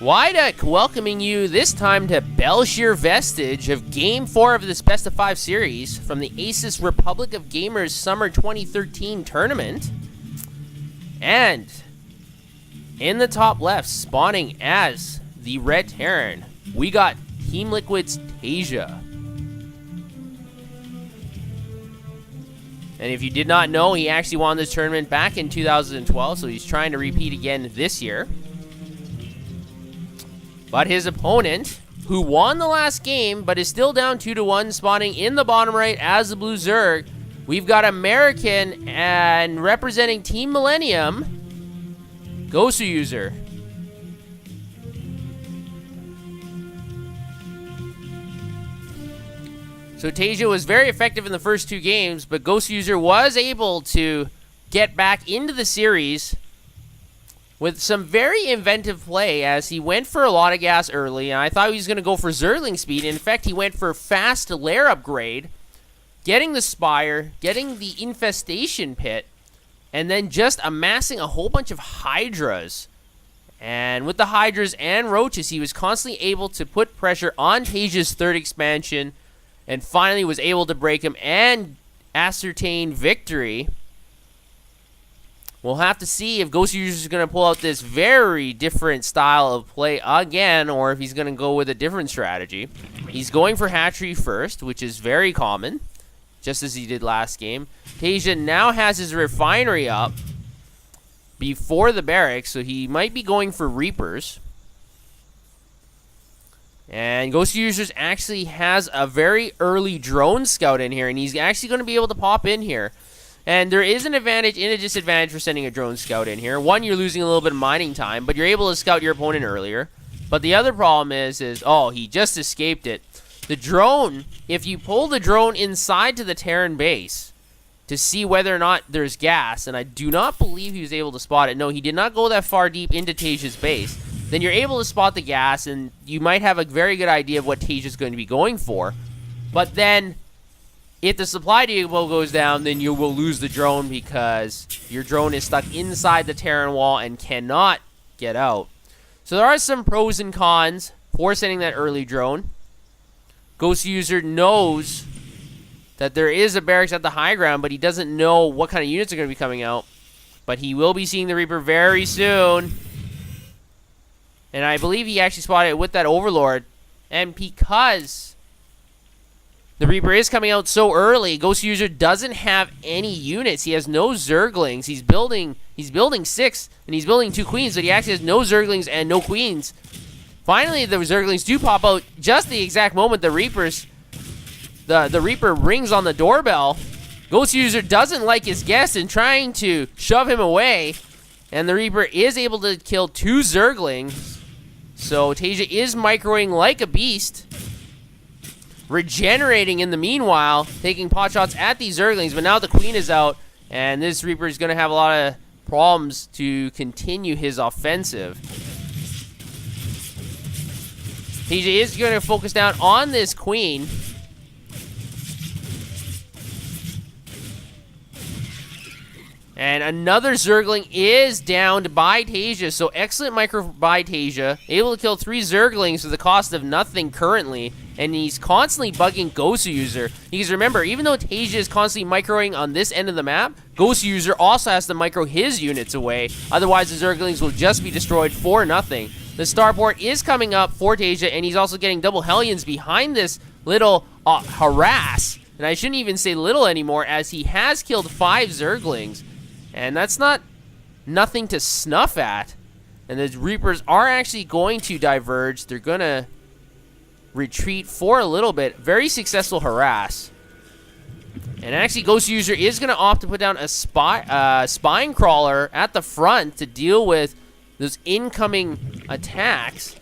Wideck welcoming you this time to Shir Vestige of Game 4 of this Best of 5 series from the ASUS Republic of Gamers Summer 2013 tournament. And in the top left, spawning as the Red Terran, we got Team Liquid's Taeja. And if you did not know, he actually won this tournament back in 2012, so he's trying to repeat again this year. But his opponent, who won the last game, but is still down 2-1, spawning in the bottom right as the Blue Zerg, we've got American and representing Team Millennium, Goswser. So Taeja was very effective in the first two games, but Goswser was able to get back into the series with some very inventive play as he went for a lot of gas early, and I thought he was going to go for Zergling speed. In fact, he went for fast lair upgrade, getting the Spire, getting the Infestation Pit, and then just amassing a whole bunch of Hydras. And with the Hydras and Roaches, he was constantly able to put pressure on Taeja's third expansion, and finally was able to break him and ascertain victory. We'll have to see if Goswser is going to pull out this very different style of play again, or if he's going to go with a different strategy. He's going for hatchery first, which is very common, just as he did last game. Taeja now has his refinery up before the barracks, so he might be going for Reapers. And Goswser actually has a very early drone scout in here, and he's actually going to be able to pop in here. And there is an advantage and a disadvantage for sending a drone scout in here. One, you're losing a little bit of mining time, but you're able to scout your opponent earlier. But the other problem is oh, he just escaped it. The drone, if you pull the drone inside to the Terran base to see whether or not there's gas, and I do not believe he was able to spot it. No, he did not go that far deep into Taeja's base. Then you're able to spot the gas, and you might have a very good idea of what Taeja's going to be going for. But then, if the supply depot goes down, then you will lose the drone because your drone is stuck inside the Terran wall and cannot get out. So there are some pros and cons for sending that early drone. Goswser knows that there is a barracks at the high ground, but he doesn't know what kind of units are going to be coming out. But he will be seeing the Reaper very soon. And I believe he actually spotted it with that Overlord. And because the Reaper is coming out so early, Goswser doesn't have any units. He has no Zerglings. He's building 6, and he's building 2 Queens, but he actually has no Zerglings and no Queens. Finally, the Zerglings do pop out just the exact moment the Reaper rings on the doorbell. Goswser doesn't like his guest and trying to shove him away, and the Reaper is able to kill 2 Zerglings. So Taeja is microing like a beast, regenerating in the meanwhile, taking pot shots at these Zerglings, but now the Queen is out, and this Reaper is going to have a lot of problems to continue his offensive. Taeja is going to focus down on this Queen. And another Zergling is downed by Taeja, so excellent micro by Taeja. Able to kill 3 Zerglings for the cost of nothing currently, and he's constantly bugging Goswser. Because remember, even though Taeja is constantly microing on this end of the map, Goswser also has to micro his units away, otherwise the Zerglings will just be destroyed for nothing. The starport is coming up for Taeja, and he's also getting double Hellions behind this little harass. And I shouldn't even say little anymore, as he has killed 5 Zerglings. And that's nothing to snuff at. And the Reapers are actually going to diverge. They're going to retreat for a little bit. Very successful harass. And actually, Goswser is going to opt to put down a spine crawler at the front to deal with those incoming attacks.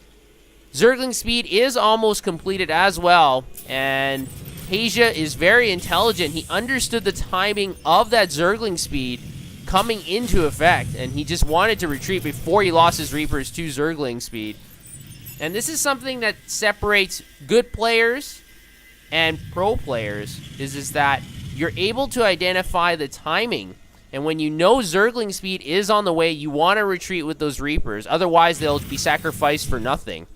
Zergling speed is almost completed as well. And Taeja is very intelligent. He understood the timing of that Zergling speed coming into effect, and he just wanted to retreat before he lost his Reapers to Zergling speed. And this is something that separates good players and pro players, is that you're able to identify the timing And when you know Zergling speed is on the way, you want to retreat with those Reapers. Otherwise, they'll be sacrificed for nothing.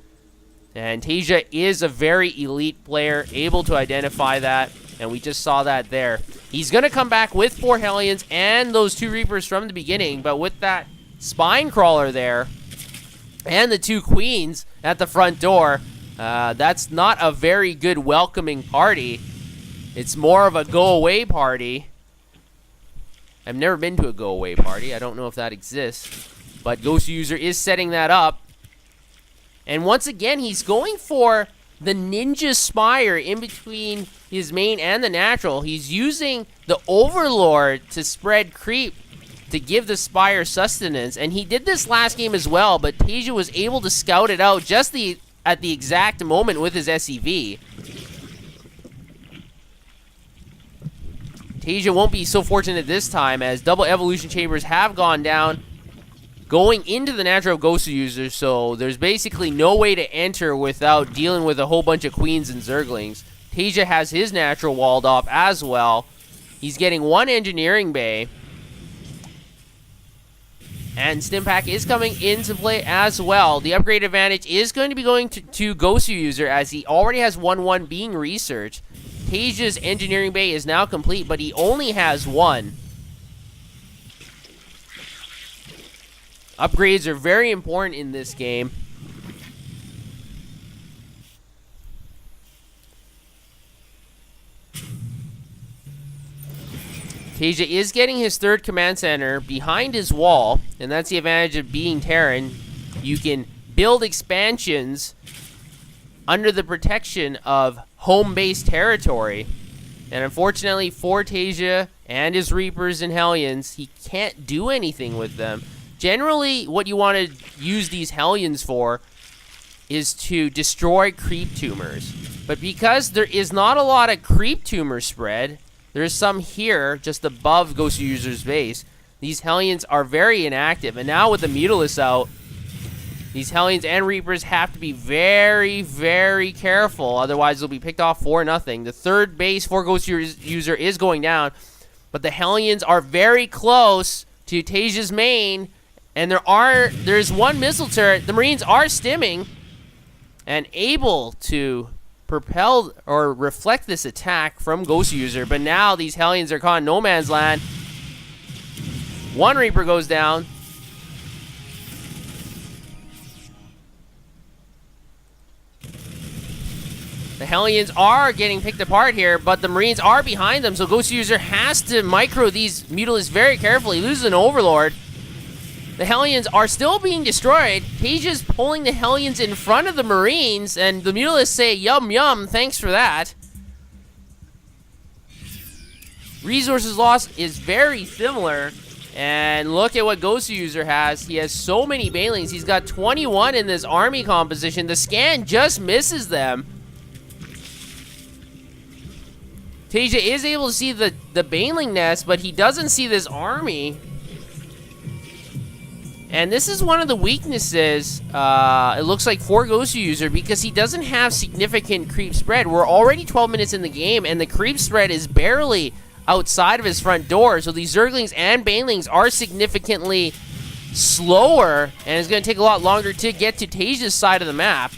And Taeja is a very elite player, able to identify that. And we just saw that there. He's going to come back with 4 Hellions and those 2 Reapers from the beginning. But with that Spine Crawler there and the 2 Queens at the front door, that's not a very good welcoming party. It's more of a go-away party. I've never been to a go-away party. I don't know if that exists. But Goswser is setting that up. And once again, he's going for the Ninja Spire in between his main and the natural. He's using the Overlord to spread creep to give the Spire sustenance. And he did this last game as well, but Taeja was able to scout it out just at the exact moment with his SEV. Taeja won't be so fortunate this time, as double evolution chambers have gone down going into the natural of Goswser, so there's basically no way to enter without dealing with a whole bunch of Queens and Zerglings. Taeja has his natural walled off as well. He's getting 1 engineering bay. And Stimpack is coming into play as well. The upgrade advantage is going to be going to Goswser, as he already has 1-1 being researched. Taeja's engineering bay is now complete, but he only has 1. Upgrades are very important in this game. Taeja is getting his 3rd command center behind his wall, and that's the advantage of being Terran. You can build expansions under the protection of home-based territory. And unfortunately for Taeja and his Reapers and Hellions, he can't do anything with them. Generally, what you want to use these Hellions for is to destroy creep tumors. But because there is not a lot of creep tumor spread, there's some here just above Goswser's base. These Hellions are very inactive. And now with the Mutalisk out, these Hellions and Reapers have to be very, very careful. Otherwise, they'll be picked off for nothing. The 3rd base for Goswser is going down. But the Hellions are very close to Taeja's main. And there's 1 missile turret. The Marines are stimming and able to propel or reflect this attack from Goswser. But now these Hellions are caught in no man's land. 1 Reaper goes down. The Hellions are getting picked apart here, but the Marines are behind them, so Goswser has to micro these Mutalisks very carefully. He loses an Overlord. The Hellions are still being destroyed. Taeja's pulling the Hellions in front of the Marines, and the Mutalisks say, yum, yum, thanks for that. Resources lost is very similar, and look at what Goswser has. He has so many Banelings. He's got 21 in this army composition. The scan just misses them. Taeja is able to see the Baneling nest, but he doesn't see this army. And this is one of the weaknesses, it looks like, for Goswser, because he doesn't have significant creep spread. We're already 12 minutes in the game, and the creep spread is barely outside of his front door. So these Zerglings and Banelings are significantly slower, and it's going to take a lot longer to get to Taeja's side of the map.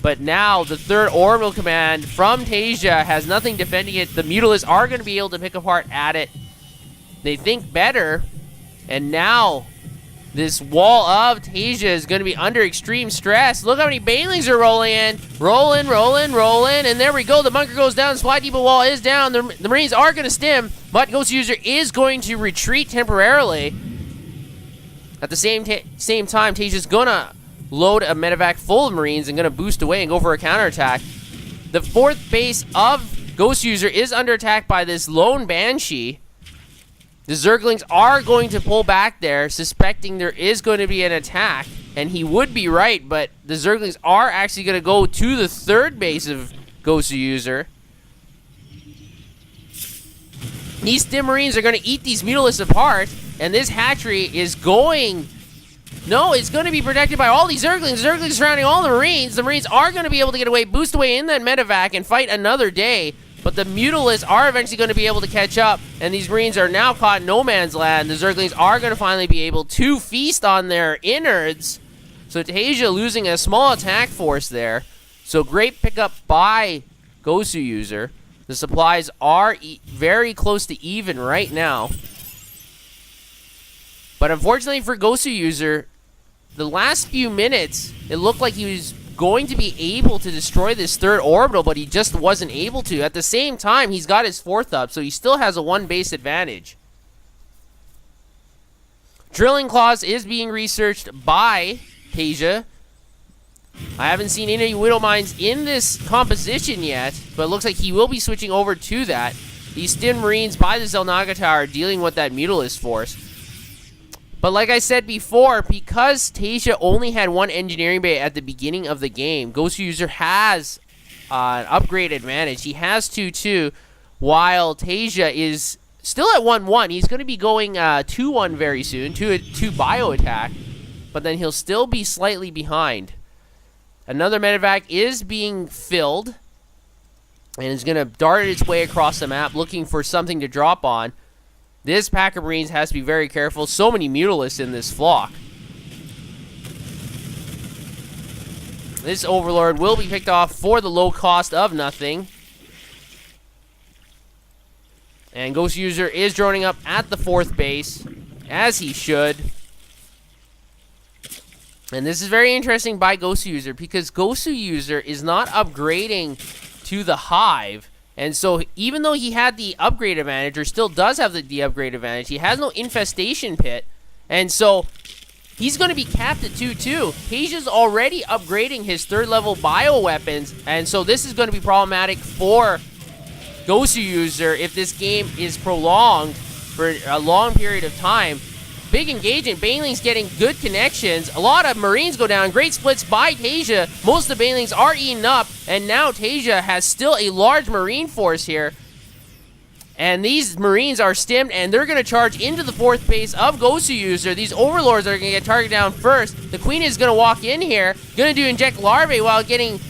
But now the 3rd orbital command from Taeja has nothing defending it. The Mutalisks are going to be able to pick apart at it. They think better. And now this wall of Taeja is going to be under extreme stress. Look how many Banelings are rolling in. Rolling, rolling, rolling. And there we go. The bunker goes down. Supply depot wall is down. The Marines are going to stim. But Goswser is going to retreat temporarily. At the same time, Taeja's going to load a medevac full of Marines and going to boost away and go for a counterattack. The 4th base of Goswser is under attack by this lone Banshee. The Zerglings are going to pull back there, suspecting there is going to be an attack. And he would be right, but the Zerglings are actually going to go to the 3rd base of Goswser. These Stim Marines are going to eat these Mutalisks apart. And this hatchery is going... No, it's going to be protected by all these Zerglings. Zerglings surrounding all the Marines. The Marines are going to be able to get away, boost away in that medevac, and fight another day. but the Mutalisks are eventually going to be able to catch up, and these Marines are now caught in no man's land. The Zerglings are going to finally be able to feast on their innards. So Taeja losing a small attack force there. So great pickup by Goswser. The supplies are very close to even right now. But unfortunately for Goswser, the last few minutes, it looked like he was going to be able to destroy this third orbital, but he just wasn't able to. At the same time, he's got his fourth up, so he still has a 1 base advantage. Drilling Claws is being researched by Taeja. I haven't seen any Widow Mines in this composition yet, but it looks like he will be switching over to that. These Stim Marines by the Xel'Naga Tower are dealing with that Mutalisk force. But like I said before, because Taeja only had 1 engineering bay at the beginning of the game, Goswser has an upgrade advantage. He has 2-2, while Taeja is still at 1-1. He's going to be going 2-1 very soon, 2 bio attack, but then he'll still be slightly behind. Another medevac is being filled, and is going to dart its way across the map looking for something to drop on. This pack of Marines has to be very careful. So many Mutalisks in this flock. This Overlord will be picked off for the low cost of nothing. And Goswser is droning up at the 4th base, as he should. And this is very interesting by Goswser, because Goswser is not upgrading to the Hive. And so, even though he had the upgrade advantage, or still does have the upgrade advantage, he has no infestation pit. And so, he's going to be capped at 2-2. Taeja's already upgrading his 3rd level bioweapons. And so, this is going to be problematic for Goswser if this game is prolonged for a long period of time. Big engagement. Banelings getting good connections. A lot of Marines go down. Great splits by Taeja. Most of the Banelings are eaten up. And now Taeja has still a large Marine force here. And these Marines are stimmed, and they're going to charge into the 4th base of Goswser. These Overlords are going to get targeted down first. The Queen is going to walk in here. Going to do inject larvae while getting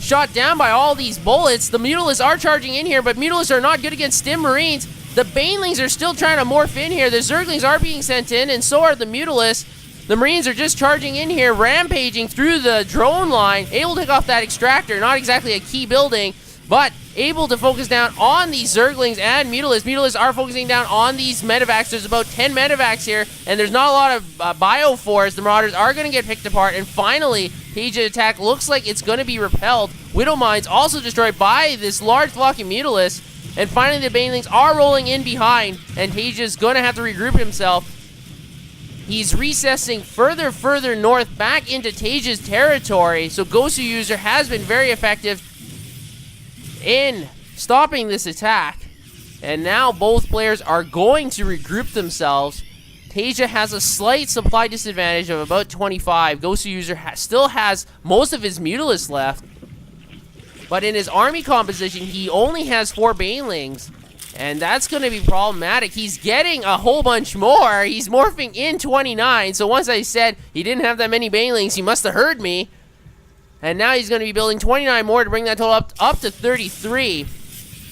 shot down by all these bullets. The Mutalisks are charging in here, but Mutalisks are not good against stim Marines. The Banelings are still trying to morph in here. The Zerglings are being sent in, and so are the Mutalisks. The Marines are just charging in here, rampaging through the drone line, able to take off that extractor. Not exactly a key building, but able to focus down on these Zerglings and Mutalisks. Mutalisks are focusing down on these medevacs. There's about 10 medevacs here, and there's not a lot of bio force. The Marauders are going to get picked apart, and finally, Taeja attack looks like it's going to be repelled. Widow Mines also destroyed by this large flock of Mutalisks. And finally, the Banelings are rolling in behind, and Taeja's going to have to regroup himself. He's recessing further north back into Taeja's territory, so Goswser has been very effective in stopping this attack. And now both players are going to regroup themselves. Taeja has a slight supply disadvantage of about 25. Goswser still has most of his Mutalisks left. But in his army composition, he only has 4 Banelings, and that's going to be problematic. He's getting a whole bunch more. He's morphing in 29, so once I said he didn't have that many Banelings, he must have heard me. And now he's going to be building 29 more to bring that total up to 33.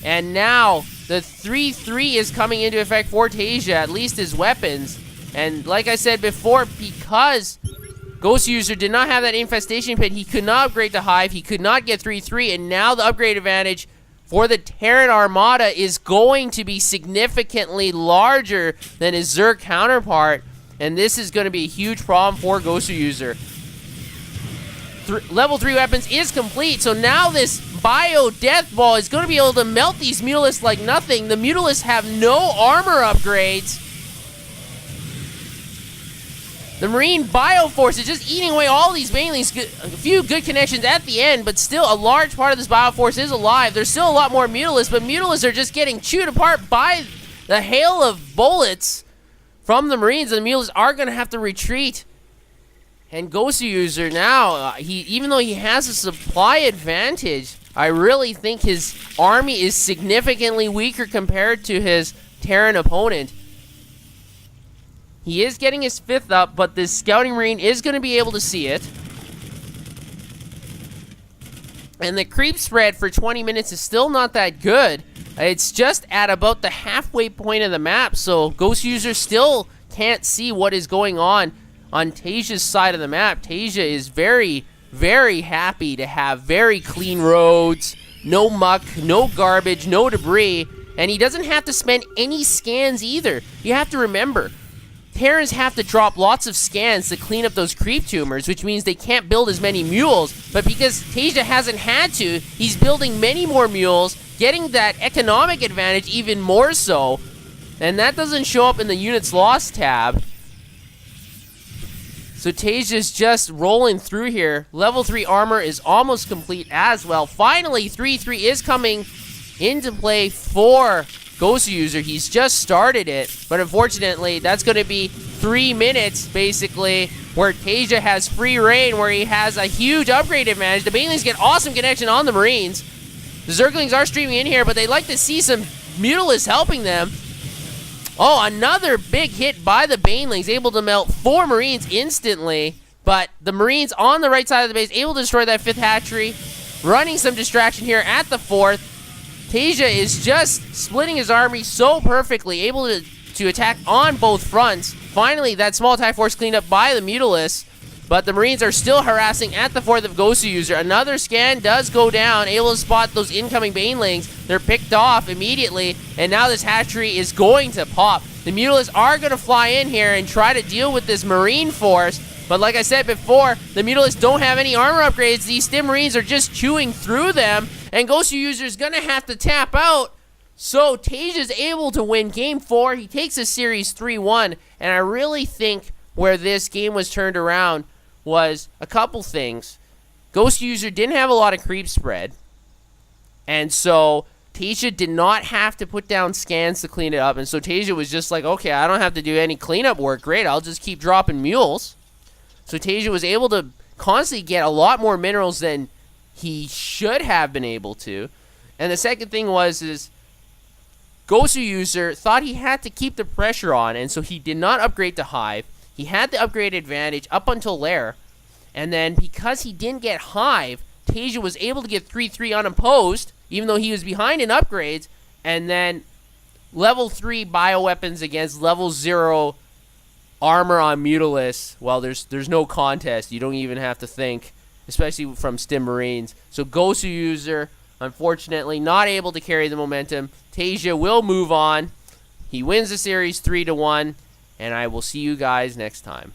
And now the 3-3 is coming into effect for Taeja, at least his weapons. And like I said before, because Goswser did not have that infestation pit, he could not upgrade the Hive, he could not get 3-3, and now the upgrade advantage for the Terran Armada is going to be significantly larger than his Zerg counterpart, and this is going to be a huge problem for Goswser. Level 3 weapons is complete, so now this Bio Death Ball is going to be able to melt these Mutalisks like nothing. The Mutalisks have no armor upgrades. The Marine Bioforce is just eating away all these Banelings. A few good connections at the end, but still a large part of this Bioforce is alive. There's still a lot more Mutalisks, but Mutalisks are just getting chewed apart by the hail of bullets from the Marines. And the Mutalisks are going to have to retreat. And Goswser now, even though he has a supply advantage, I really think his army is significantly weaker compared to his Terran opponent. He is getting his 5th up, but this Scouting Marine is going to be able to see it. And the creep spread for 20 minutes is still not that good. It's just at about the halfway point of the map, so Goswser still can't see what is going on Taeja's side of the map. Taeja is very, very happy to have very clean roads, no muck, no garbage, no debris, and he doesn't have to spend any scans either. You have to remember, Terrans have to drop lots of scans to clean up those creep tumors, which means they can't build as many mules. But because Taeja hasn't had to, he's building many more mules, getting that economic advantage even more so. And that doesn't show up in the units lost tab. So Taeja's just rolling through here. Level 3 armor is almost complete as well. Finally, 3-3 is coming into play for Goswser. He's just started it, but unfortunately, that's going to be 3 minutes, basically, where Taeja has free reign, where he has a huge upgrade advantage. The Banelings get awesome connection on the Marines. The Zerglings are streaming in here, but they like to see some Mutalisks helping them. Oh, another big hit by the Banelings, able to melt 4 Marines instantly, but the Marines on the right side of the base able to destroy that 5th hatchery, running some distraction here at the 4th. Taeja is just splitting his army so perfectly, able to attack on both fronts. Finally, that small attack force cleaned up by the Mutalisks, but the Marines are still harassing at the 4th of Goswser. Another scan does go down, able to spot those incoming Banelings. They're picked off immediately, and now this hatchery is going to pop. The Mutalisks are going to fly in here and try to deal with this Marine force, but like I said before, the Mutalisks don't have any armor upgrades. These Stim Marines are just chewing through them, and Goswser is going to have to tap out. So Taeja's able to win Game 4. He takes a series 3-1, and I really think where this game was turned around was a couple things. Goswser didn't have a lot of creep spread, and so Taeja did not have to put down scans to clean it up, and so Taeja was just like, okay, I don't have to do any cleanup work. Great, I'll just keep dropping mules. So Taeja was able to constantly get a lot more minerals than he should have been able to. And the second thing is Goswser thought he had to keep the pressure on, and so he did not upgrade to Hive. He had the upgrade advantage up until there, and then because he didn't get Hive, Taeja was able to get 3-3 unopposed, even though he was behind in upgrades, and then level 3 bioweapons against level 0 armor on Mutalisks. Well, there's no contest. You don't even have to think, especially from Stim Marines. So Goswser, unfortunately, not able to carry the momentum. Taeja will move on. He wins the series 3-1, and I will see you guys next time.